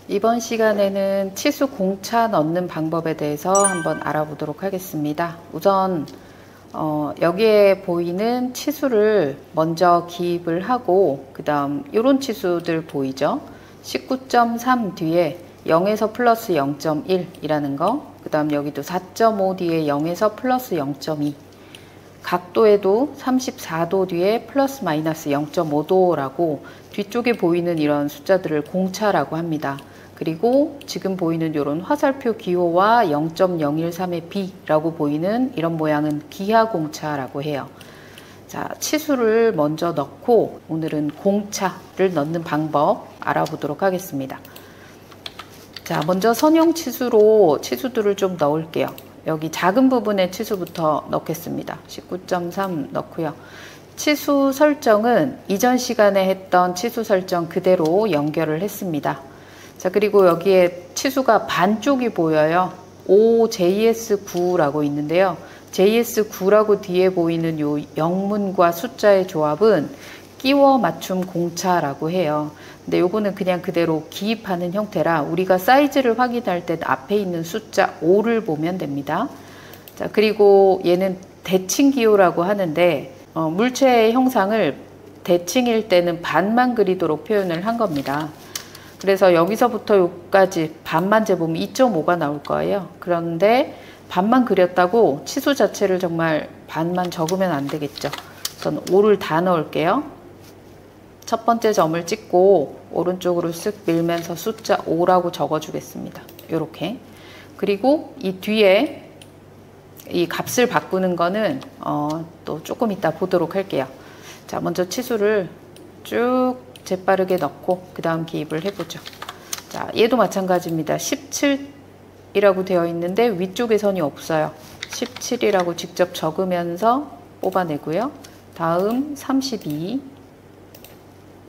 이번 시간에는 치수 공차 넣는 방법에 대해서 한번 알아보도록 하겠습니다. 우선 여기에 보이는 치수를 먼저 기입을 하고 그 다음 이런 치수들 보이죠? 19.3 뒤에 0에서 플러스 0.1 이라는 거, 그 다음 여기도 4.5 뒤에 0에서 플러스 0.2, 각도에도 34도 뒤에 플러스 마이너스 0.5도라고 뒤쪽에 보이는 이런 숫자들을 공차라고 합니다. 그리고 지금 보이는 이런 화살표 기호와 0.013의 B라고 보이는 이런 모양은 기하공차라고 해요. 자, 치수를 먼저 넣고 오늘은 공차를 넣는 방법 알아보도록 하겠습니다. 자, 먼저 선형 치수로 치수들을 좀 넣을게요. 여기 작은 부분의 치수부터 넣겠습니다. 19.3 넣고요. 치수 설정은 이전 시간에 했던 치수 설정 그대로 연결을 했습니다. 자, 그리고 여기에 치수가 반쪽이 보여요. OJS9라고 있는데요. JS9라고 뒤에 보이는 요 영문과 숫자의 조합은 끼워 맞춤 공차라고 해요. 근데 요거는 그냥 그대로 기입하는 형태라 우리가 사이즈를 확인할 때 앞에 있는 숫자 5를 보면 됩니다. 자, 그리고 얘는 대칭 기호라고 하는데 물체의 형상을 대칭일 때는 반만 그리도록 표현을 한 겁니다. 그래서 여기서부터 여기까지 반만 재보면 2.5가 나올 거예요. 그런데 반만 그렸다고 치수 자체를 정말 반만 적으면 안 되겠죠. 저는 5를 다 넣을게요. 첫 번째 점을 찍고 오른쪽으로 쓱 밀면서 숫자 5라고 적어주겠습니다. 이렇게. 그리고 이 뒤에 이 값을 바꾸는 거는 또 조금 이따 보도록 할게요. 자, 먼저 치수를 쭉 재빠르게 넣고 그 다음 기입을 해보죠. 자, 얘도 마찬가지입니다. 17이라고 되어 있는데 위쪽에 선이 없어요. 17이라고 직접 적으면서 뽑아내고요. 다음 32,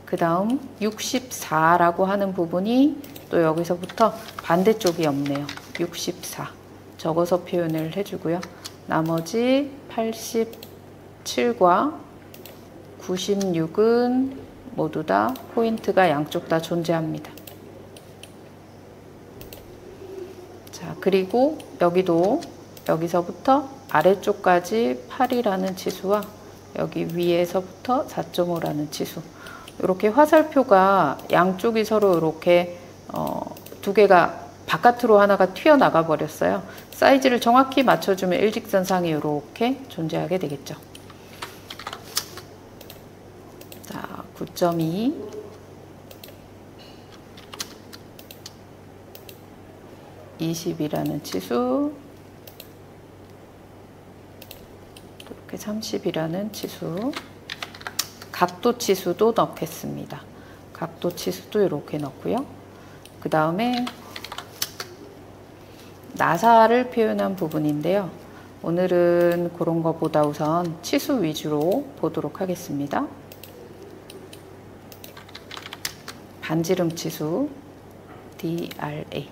그 다음 64라고 하는 부분이 또 여기서부터 반대쪽이 없네요. 64 적어서 표현을 해주고요. 나머지 87과 96은 모두 다 포인트가 양쪽 다 존재합니다. 자, 그리고 여기도 여기서부터 아래쪽까지 8이라는 치수와 여기 위에서부터 4.5라는 치수, 이렇게 화살표가 양쪽이 서로 이렇게 두 개가 바깥으로 하나가 튀어나가 버렸어요. 사이즈를 정확히 맞춰주면 일직선상에 이렇게 존재하게 되겠죠. 자, 9.2, 20이라는 치수, 이렇게 30이라는 치수, 각도 치수도 넣겠습니다. 각도 치수도 이렇게 넣고요. 그 다음에 나사를 표현한 부분인데요. 오늘은 그런 것보다 우선 치수 위주로 보도록 하겠습니다. 반지름 치수 DRA.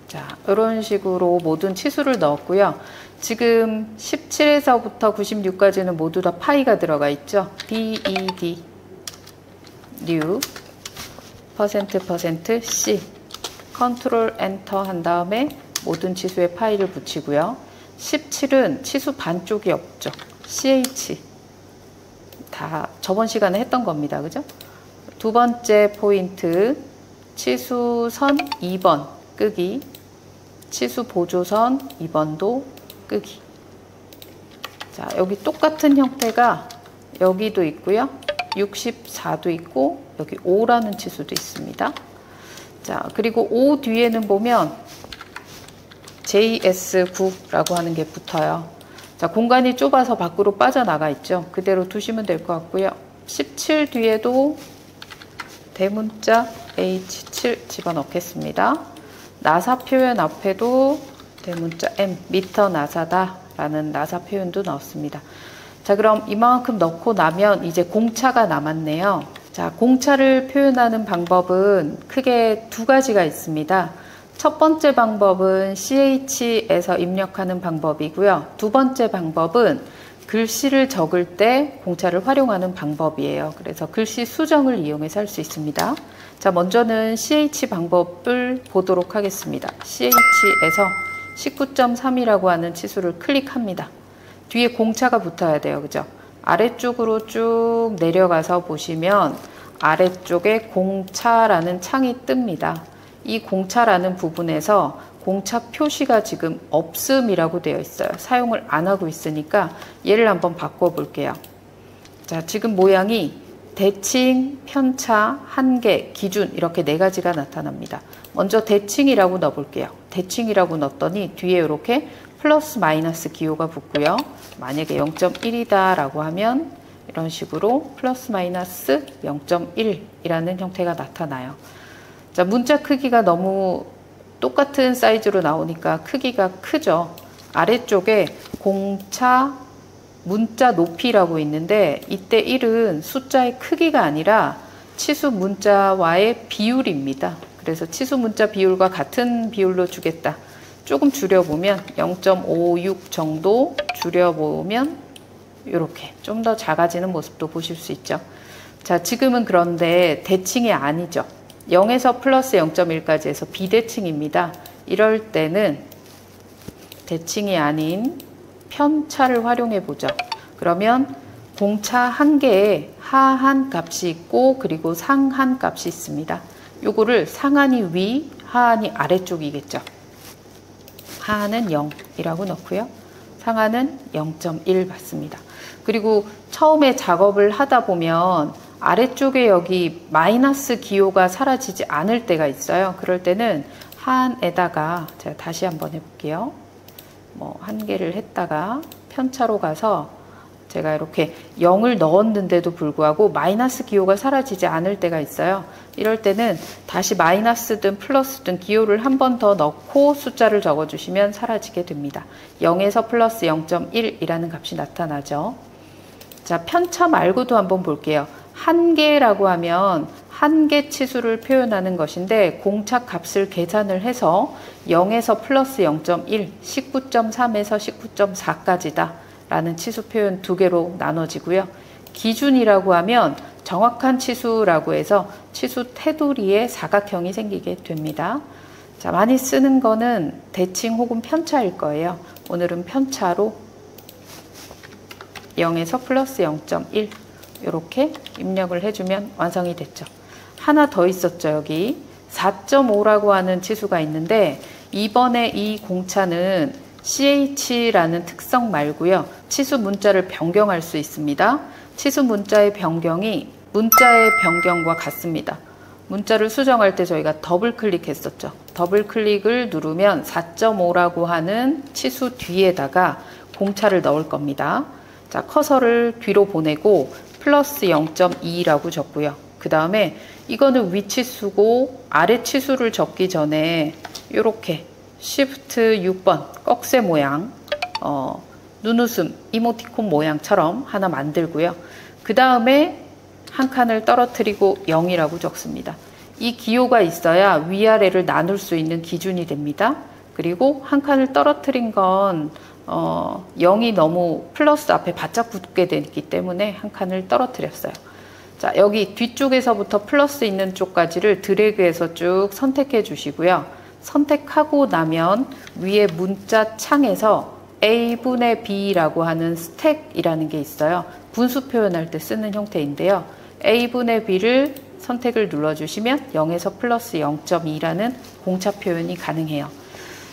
자, 이런 식으로 모든 치수를 넣었고요. 지금 17에서부터 96까지는 모두 다 파이가 들어가 있죠. DED new %% C 컨트롤 엔터 한 다음에 모든 치수에 파이를 붙이고요. 17은 치수 반쪽이 없죠. CH 다 저번 시간에 했던 겁니다. 그죠? 두 번째 포인트 치수선 2번 끄기, 치수 보조선 2번도 끄기. 자, 여기 똑같은 형태가 여기도 있고요. 64도 있고 여기 5라는 치수도 있습니다. 자, 그리고 5 뒤에는 보면 JS9라고 하는 게 붙어요. 자, 공간이 좁아서 밖으로 빠져나가 있죠. 그대로 두시면 될 것 같고요. 17 뒤에도 대문자 H7 집어넣겠습니다. 나사 표현 앞에도 대문자 M, 미터 나사다 라는 나사 표현도 넣었습니다. 자, 그럼 이만큼 넣고 나면 이제 공차가 남았네요. 자, 공차를 표현하는 방법은 크게 두 가지가 있습니다. 첫 번째 방법은 CH에서 입력하는 방법이고요. 두 번째 방법은 글씨를 적을 때 공차를 활용하는 방법이에요. 그래서 글씨 수정을 이용해서 할 수 있습니다. 자, 먼저는 CH 방법을 보도록 하겠습니다. CH에서 19.3이라고 하는 치수를 클릭합니다. 뒤에 공차가 붙어야 돼요. 그죠? 아래쪽으로 쭉 내려가서 보시면 아래쪽에 공차라는 창이 뜹니다. 이 공차라는 부분에서 공차 표시가 지금 없음이라고 되어 있어요. 사용을 안 하고 있으니까 얘를 한번 바꿔 볼게요. 자, 지금 모양이 대칭, 편차, 한계, 기준 이렇게 네 가지가 나타납니다. 먼저 대칭이라고 넣어볼게요. 대칭이라고 넣었더니 뒤에 이렇게 플러스 마이너스 기호가 붙고요. 만약에 0.1이다 라고 하면 이런 식으로 플러스 마이너스 0.1이라는 형태가 나타나요. 자, 문자 크기가 너무 똑같은 사이즈로 나오니까 크기가 크죠. 아래쪽에 공차 문자 높이라고 있는데 이때 1은 숫자의 크기가 아니라 치수 문자와의 비율입니다. 그래서 치수 문자 비율과 같은 비율로 주겠다. 조금 줄여보면 0.56 정도 줄여보면 이렇게 좀 더 작아지는 모습도 보실 수 있죠. 자, 지금은 그런데 대칭이 아니죠. 0에서 플러스 0.1까지 해서 비대칭입니다. 이럴 때는 대칭이 아닌 편차를 활용해 보죠. 그러면 공차 한 개에 하한 값이 있고 그리고 상한 값이 있습니다. 요거를 상한이 위, 하한이 아래쪽이겠죠. 하한은 0이라고 넣고요. 상한은 0.1 받습니다. 그리고 처음에 작업을 하다 보면 아래쪽에 여기 마이너스 기호가 사라지지 않을 때가 있어요. 그럴 때는 하한에다가 제가 다시 한번 해볼게요. 뭐 한 개를 했다가 편차로 가서 제가 이렇게 0을 넣었는데도 불구하고 마이너스 기호가 사라지지 않을 때가 있어요. 이럴 때는 다시 마이너스든 플러스든 기호를 한 번 더 넣고 숫자를 적어주시면 사라지게 됩니다. 0에서 플러스 0.1이라는 값이 나타나죠. 자, 편차 말고도 한번 볼게요. 한계라고 하면 한계 치수를 표현하는 것인데 공차 값을 계산을 해서 0에서 플러스 0.1, 19.3에서 19.4까지다 라는 치수 표현 두 개로 나눠지고요. 기준이라고 하면 정확한 치수라고 해서 치수 테두리에 사각형이 생기게 됩니다. 자, 많이 쓰는 거는 대칭 혹은 편차일 거예요. 오늘은 편차로 0에서 플러스 0.1 이렇게 입력을 해주면 완성이 됐죠. 하나 더 있었죠. 여기 4.5라고 하는 치수가 있는데 이번에 이 공차는 CH라는 특성 말고요. 치수 문자를 변경할 수 있습니다. 치수 문자의 변경이 문자의 변경과 같습니다. 문자를 수정할 때 저희가 더블 클릭했었죠. 더블 클릭을 누르면 4.5라고 하는 치수 뒤에다가 공차를 넣을 겁니다. 자, 커서를 뒤로 보내고 플러스 0.2라고 적고요. 그 다음에 이거는 위치수고 아래 치수를 적기 전에 이렇게 Shift 6번 꺽쇠 모양 눈웃음 이모티콘 모양처럼 하나 만들고요. 그 다음에 한 칸을 떨어뜨리고 0이라고 적습니다. 이 기호가 있어야 위아래를 나눌 수 있는 기준이 됩니다. 그리고 한 칸을 떨어뜨린 건 0이 너무 플러스 앞에 바짝 붙게 됐기 때문에 한 칸을 떨어뜨렸어요. 자, 여기 뒤쪽에서부터 플러스 있는 쪽까지를 드래그해서 쭉 선택해 주시고요. 선택하고 나면 위에 문자 창에서 A분의 B라고 하는 스택이라는 게 있어요. 분수 표현할 때 쓰는 형태인데요. A분의 B를 선택을 눌러주시면 0에서 플러스 0.2라는 공차 표현이 가능해요.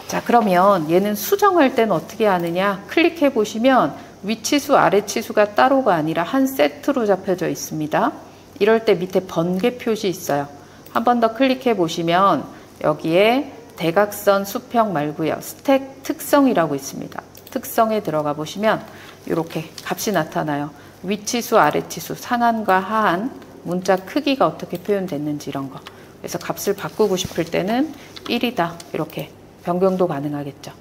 자, 그러면 얘는 수정할 때는 어떻게 하느냐? 클릭해 보시면 위치수, 아래치수가 따로가 아니라 한 세트로 잡혀져 있습니다. 이럴 때 밑에 번개 표시 있어요. 한 번 더 클릭해 보시면 여기에 대각선 수평 말고요. 스택 특성이라고 있습니다. 특성에 들어가 보시면 이렇게 값이 나타나요. 위치수, 아래치수, 상한과 하한, 문자 크기가 어떻게 표현됐는지 이런 거. 그래서 값을 바꾸고 싶을 때는 1이다 이렇게 변경도 가능하겠죠.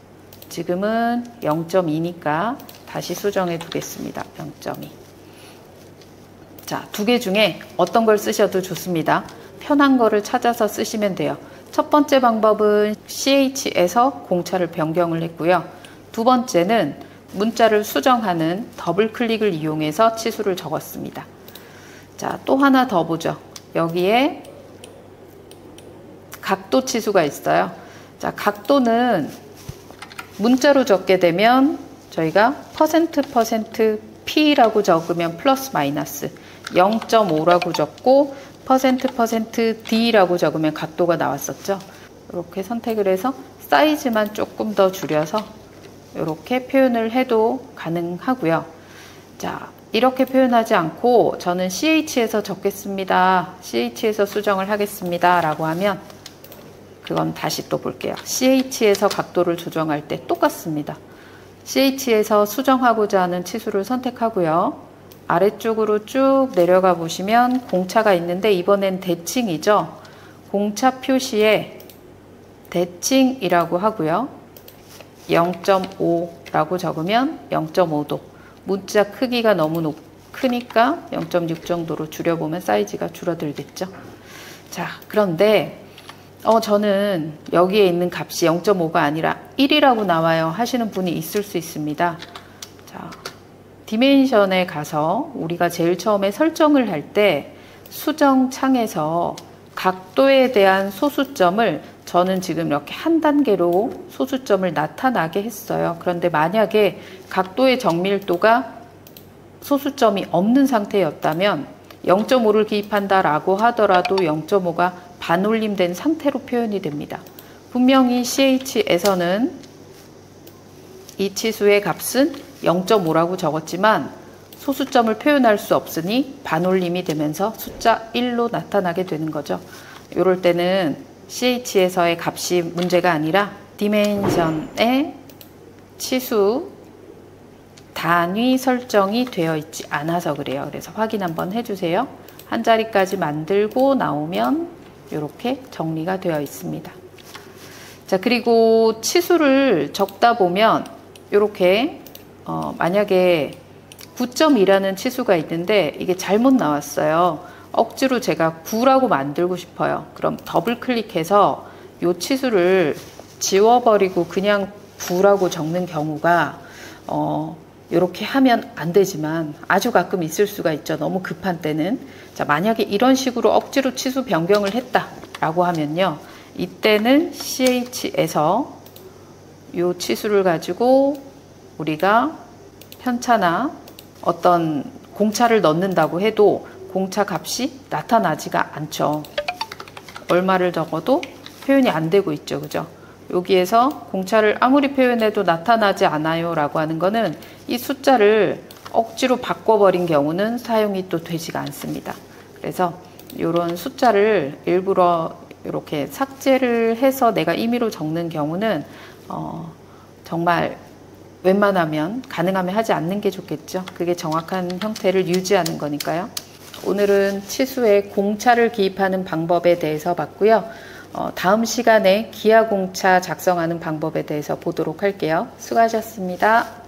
지금은 0.2니까 다시 수정해 두겠습니다. 0.2. 자, 두 개 중에 어떤 걸 쓰셔도 좋습니다. 편한 거를 찾아서 쓰시면 돼요. 첫 번째 방법은 CH에서 공차를 변경을 했고요. 두 번째는 문자를 수정하는 더블 클릭을 이용해서 치수를 적었습니다. 자, 또 하나 더 보죠. 여기에 각도 치수가 있어요. 자, 각도는 문자로 적게 되면 저희가 %P라고 적으면 플러스 마이너스 0.5라고 적고 %D라고 적으면 각도가 나왔었죠. 이렇게 선택을 해서 사이즈만 조금 더 줄여서 이렇게 표현을 해도 가능하고요. 자, 이렇게 표현하지 않고 저는 CH에서 적겠습니다. CH에서 수정을 하겠습니다. 라고 하면 그건 다시 또 볼게요. CH에서 각도를 조정할 때 똑같습니다. CH에서 수정하고자 하는 치수를 선택하고요. 아래쪽으로 쭉 내려가 보시면 공차가 있는데 이번엔 대칭이죠. 공차 표시에 대칭이라고 하고요. 0.5라고 적으면 0.5도. 문자 크기가 너무 크니까 0.6 정도로 줄여보면 사이즈가 줄어들겠죠. 자, 그런데 저는 여기에 있는 값이 0.5가 아니라 1이라고 나와요 하시는 분이 있을 수 있습니다. 자, 디멘션에 가서 우리가 제일 처음에 설정을 할 때 수정 창에서 각도에 대한 소수점을 저는 지금 이렇게 한 단계로 소수점을 나타나게 했어요. 그런데 만약에 각도의 정밀도가 소수점이 없는 상태였다면 0.5를 기입한다라고 하더라도 0.5가 반올림된 상태로 표현이 됩니다. 분명히 CH에서는 이 치수의 값은 0.5라고 적었지만 소수점을 표현할 수 없으니 반올림이 되면서 숫자 1로 나타나게 되는 거죠. 이럴 때는 CH에서의 값이 문제가 아니라 디멘션의 치수 단위 설정이 되어 있지 않아서 그래요. 그래서 확인 한번 해주세요. 한 자리까지 만들고 나오면 이렇게 정리가 되어 있습니다. 자, 그리고 치수를 적다 보면 이렇게 만약에 9.2라는 치수가 있는데 이게 잘못 나왔어요. 억지로 제가 9라고 만들고 싶어요. 그럼 더블 클릭해서 이 치수를 지워버리고 그냥 9라고 적는 경우가 이렇게 하면 안 되지만 아주 가끔 있을 수가 있죠. 너무 급한 때는. 자, 만약에 이런 식으로 억지로 치수 변경을 했다라고 하면요. 이때는 CH에서 이 치수를 가지고 우리가 편차나 어떤 공차를 넣는다고 해도 공차 값이 나타나지가 않죠. 얼마를 적어도 표현이 안 되고 있죠. 그죠? 여기에서 공차를 아무리 표현해도 나타나지 않아요 라고 하는 거는 이 숫자를 억지로 바꿔버린 경우는 사용이 또 되지가 않습니다. 그래서 이런 숫자를 일부러 이렇게 삭제를 해서 내가 임의로 적는 경우는 정말 웬만하면 가능하면 하지 않는 게 좋겠죠. 그게 정확한 형태를 유지하는 거니까요. 오늘은 치수에 공차를 기입하는 방법에 대해서 봤고요. 다음 시간에 기하공차 작성하는 방법에 대해서 보도록 할게요. 수고하셨습니다.